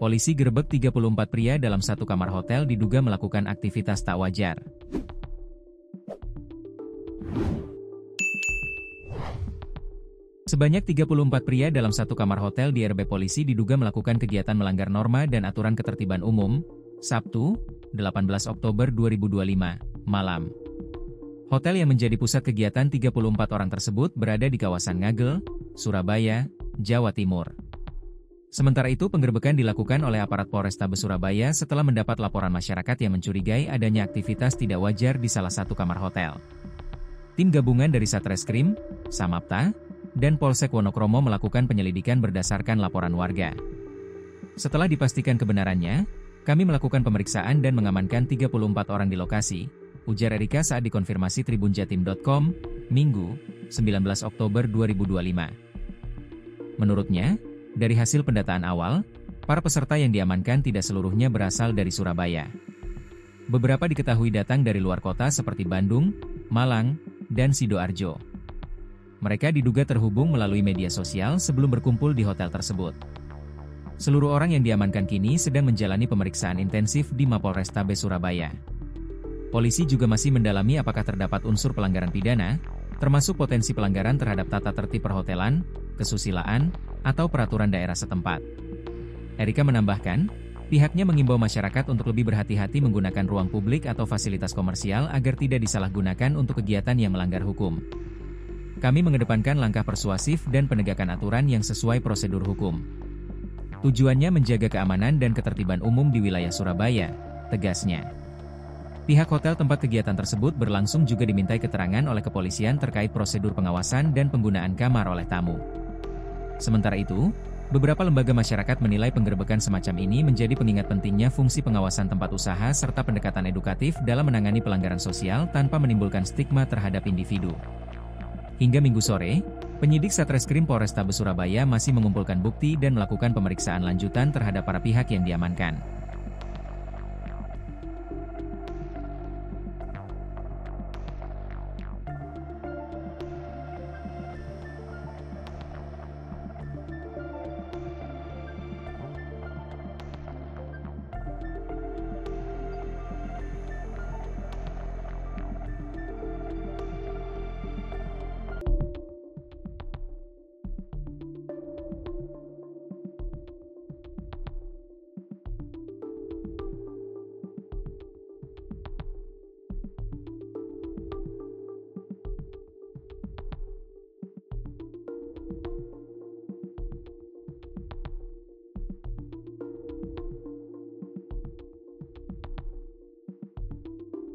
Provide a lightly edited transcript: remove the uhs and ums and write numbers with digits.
Polisi gerebek 34 pria dalam satu kamar hotel diduga melakukan aktivitas tak wajar. Sebanyak 34 pria dalam satu kamar hotel di RB polisi diduga melakukan kegiatan melanggar norma dan aturan ketertiban umum, Sabtu, 18 Oktober 2025, malam. Hotel yang menjadi pusat kegiatan 34 orang tersebut berada di kawasan Ngagel, Surabaya, Jawa Timur. Sementara itu penggerebekan dilakukan oleh aparat Polrestabes Surabaya setelah mendapat laporan masyarakat yang mencurigai adanya aktivitas tidak wajar di salah satu kamar hotel. Tim gabungan dari Satreskrim, Samapta, dan Polsek Wonokromo melakukan penyelidikan berdasarkan laporan warga. Setelah dipastikan kebenarannya, kami melakukan pemeriksaan dan mengamankan 34 orang di lokasi, ujar Erika saat dikonfirmasi tribunjatim.com, Minggu, 19 Oktober 2025. Menurutnya, dari hasil pendataan awal, para peserta yang diamankan tidak seluruhnya berasal dari Surabaya. Beberapa diketahui datang dari luar kota seperti Bandung, Malang, dan Sidoarjo. Mereka diduga terhubung melalui media sosial sebelum berkumpul di hotel tersebut. Seluruh orang yang diamankan kini sedang menjalani pemeriksaan intensif di Mapolrestabes Surabaya. Polisi juga masih mendalami apakah terdapat unsur pelanggaran pidana, termasuk potensi pelanggaran terhadap tata tertib perhotelan, kesusilaan, atau peraturan daerah setempat. Erika menambahkan, pihaknya mengimbau masyarakat untuk lebih berhati-hati menggunakan ruang publik atau fasilitas komersial agar tidak disalahgunakan untuk kegiatan yang melanggar hukum. Kami mengedepankan langkah persuasif dan penegakan aturan yang sesuai prosedur hukum. Tujuannya menjaga keamanan dan ketertiban umum di wilayah Surabaya, tegasnya. Pihak hotel tempat kegiatan tersebut berlangsung juga dimintai keterangan oleh kepolisian terkait prosedur pengawasan dan penggunaan kamar oleh tamu. Sementara itu, beberapa lembaga masyarakat menilai penggerebekan semacam ini menjadi pengingat pentingnya fungsi pengawasan tempat usaha serta pendekatan edukatif dalam menangani pelanggaran sosial tanpa menimbulkan stigma terhadap individu. Hingga Minggu sore, penyidik Satreskrim Polrestabes Surabaya masih mengumpulkan bukti dan melakukan pemeriksaan lanjutan terhadap para pihak yang diamankan.